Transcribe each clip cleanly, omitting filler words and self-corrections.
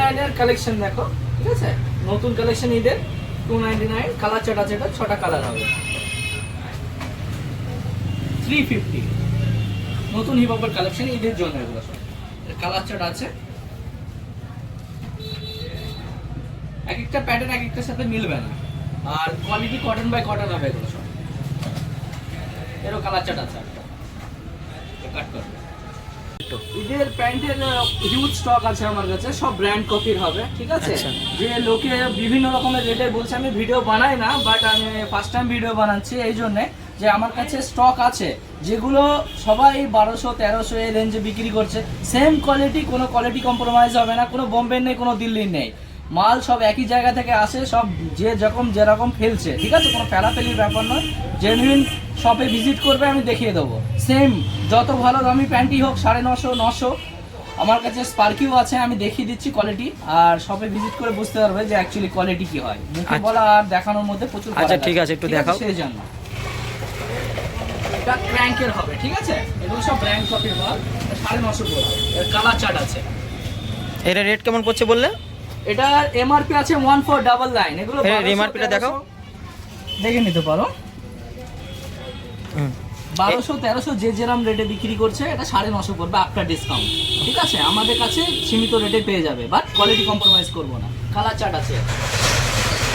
299 এর কালেকশন দেখো, ঠিক আছে, নতুন কালেকশন ঈদের 299, কালার চার্ট আছে, এটা 6টা কালার হবে। 350 নতুন হিপ হপের কালেকশন ঈদের জন্য, এগুলো সব কালার চার্ট আছে। এক একটা প্যাটার্ন এক একটার সাথে মিলবে না, আর কোয়ালিটি কটন বাই কটন হবে এগুলো সব। এরও কালার চার্ট আছে একটা, কাট করবে। ঈদের প্যান্টের হিউজ স্টক আছে আমার কাছে, সব ব্র্যান্ড কপির হবে, ঠিক আছে। যে লোকে বিভিন্ন রকমের রেটে বলছে, আমি ভিডিও বানাই না, বাট আমি ফার্স্ট টাইম ভিডিও বানাচ্ছি এই জন্যে যে আমার কাছে স্টক আছে যেগুলো সবাই 1200-1300 এই রেঞ্জে বিক্রি করছে। সেম কোয়ালিটি, কোনো কোয়ালিটি কম্প্রোমাইজ হবে না, কোনো বোম্বের নেই, কোনো দিল্লির নেই, মাল সব একই জায়গা থেকে আসে, সব যে যেরকম ফেলছে, ঠিক আছে, কোনো ফেলাফেলির ব্যাপার নয়। জেনুইন শপে ভিজিট করবে, আমি দেখিয়ে দেবো। সেম যত ভালো দামি প্যান্টই হোক 950-900, আমার কাছে স্পার্কিও আছে, আমি দেখিয়ে দিচ্ছি কোয়ালিটি, আর শপে ভিজিট করে বুঝতে পারবে যে অ্যাকচুয়ালি কোয়ালিটি কি হয়। মুখে বলা আর দেখানোর মধ্যে প্রচুর। আচ্ছা ঠিক আছে, একটু দেখাও। সেই জন্য এটা ক্র্যাঙ্কের হবে, ঠিক আছে, এগুলো সব ব্র্যান্ড কপির মাল। 950 পড়বে, এর কালার চার্ট আছে। এর রেট কেমন পড়ছে বললে? এটার এমআরপি আছে 1499। এগুলো এমআরপিটা দেখাও, দেখে নিতে পারো। 1200-1300 যে যেরকম রেটে বিক্রি করছে, এটা 950 পড়বে আফটার ডিসকাউন্ট, ঠিক আছে। আমাদের কাছে সীমিত রেটে পেয়ে যাবে, বাট কোয়ালিটি কম্প্রোমাইজ করবো না। কালার চার্ট আছে।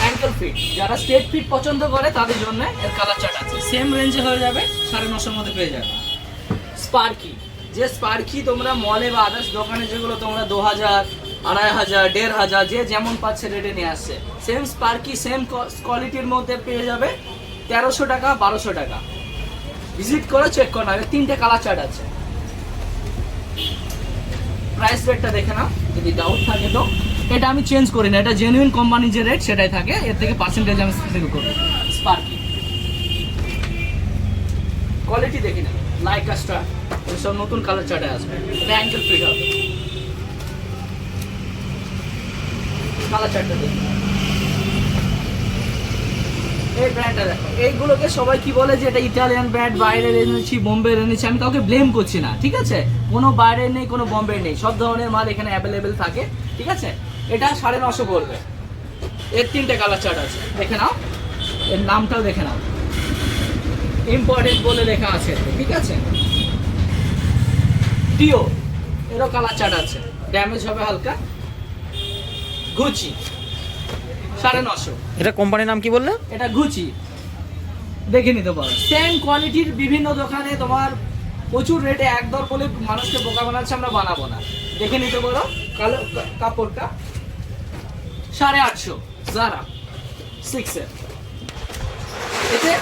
অ্যাঙ্কেল ফিট, যারা স্ট্রেট ফিট পছন্দ করে তাদের জন্য এর কালার চার্ট আছে। সেম রেঞ্জে হয়ে যাবে, 950 মধ্যে পেয়ে যাবে। স্পার্কি, যে স্পার্কি তোমরা মলে বা আদার্স দোকানে যেগুলো তোমরা 2000, 2500, 1500 যে যেমন পাচ্ছে রেটে নিয়ে আসছে, সেম স্পার্কি সেম কোয়ালিটির মধ্যে পেয়ে যাবে 1300 টাকা, 1200 টাকা। ভিজিট করে চেক করো না, 3টে কালার চার্ট আছে। প্রাইস রেটটা দেখে নাও, যদি ডাউট থাকে তো। এটা আমি চেঞ্জ করি না, এটা জেনুইন কোম্পানির যে রেট সেটাই থাকে, এর থেকে পার্সেন্টেজ আমি সেল করি। স্পার্কি কোয়ালিটি দেখি না, লাইকা স্টার, সব নতুন কালার চার্টে আসবে। এটা অ্যাঙ্কেল ফিট হবে। কালার চার্টটা দেখি, এই ব্র্যান্ডটা দেখো। এইগুলোকে সবাই কি বলে যে এটা ইটালিয়ান ব্র্যান্ড, বাইরে এনেছি, বোম্বে এনেছি, আমি কাউকে ব্লেম করছি না, ঠিক আছে। কোনো বাইরে নেই, কোনো বোম্বে নেই, সব ধরনের মাল এখানে অ্যাভেলেবেল থাকে, ঠিক আছে। এটা 950 পড়বে। এর 3টে কালার চার্ট আছে, দেখে নাও, এর নামটাও দেখে নাও, ইম্পর্টেন্ট বলে লেখা আছে, ঠিক আছে। ডিও, এরও কালার চার্ট আছে, ড্যামেজ হবে হালকা। গুচি 950। এটা কোম্পানির নাম কি বললে? এটা গুচি, দেখে নিতে পারো। সেম কোয়ালিটির বিভিন্ন দোকানে তোমার প্রচুর রেটে একদর বলে মানুষকে বোকা বানাচ্ছে, আমরা বানাবো না। দেখে নিতে পারো। কালো কাপড়টা 850, জারা 6 এতে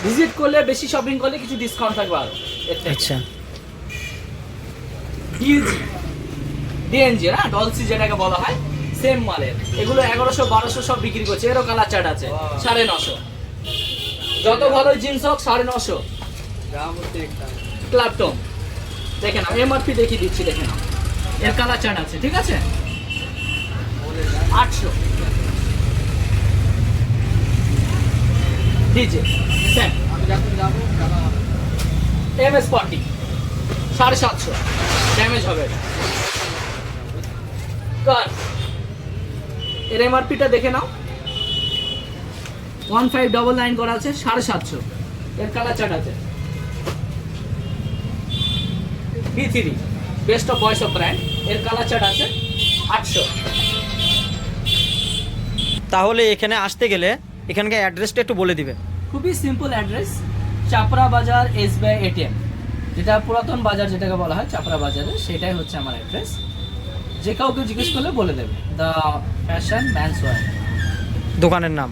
ভিজিট করলে, বেশি শপিং করলে কিছু ডিসকাউন্ট থাকবে আরো। আচ্ছা, ডিএনজি না, ডলসি যেটাকে বলা হয়, সেম মালের। এগুলো 1100-1200 সব বিক্রি করছে। এরও কালার চার্ট আছে, 950। যত ভালো জিন্স হোক 950। ক্লাবটন দেখে নাও, এমআরপি দেখিয়ে দিচ্ছি, দেখে নাও, এর কালার চার্ট আছে, ঠিক আছে। 800। DJ same, MS party 750, damage হবে। কার এর এমআরপিটা দেখে নাও, 1599 করা আছে, 750। এর কালার চার্ট আছে। B3 best of voice of brand, এর কালার চার্ট আছে, 800। তাহলে এখানে আসতে গেলে এখানকার অ্যাড্রেসটা একটু বলে দিবে। খুবই সিম্পল অ্যাড্রেস, চাপড়া বাজার SBI ATM, যেটা পুরাতন বাজার যেটাকে বলা হয় চাপড়া বাজারে, সেটাই হচ্ছে আমার অ্যাড্রেস। যে কাউকে জিজ্ঞেস করলে বলে দেবে, দ্য ফ্যাশন ম্যানস ওয়্যার দোকানের নাম।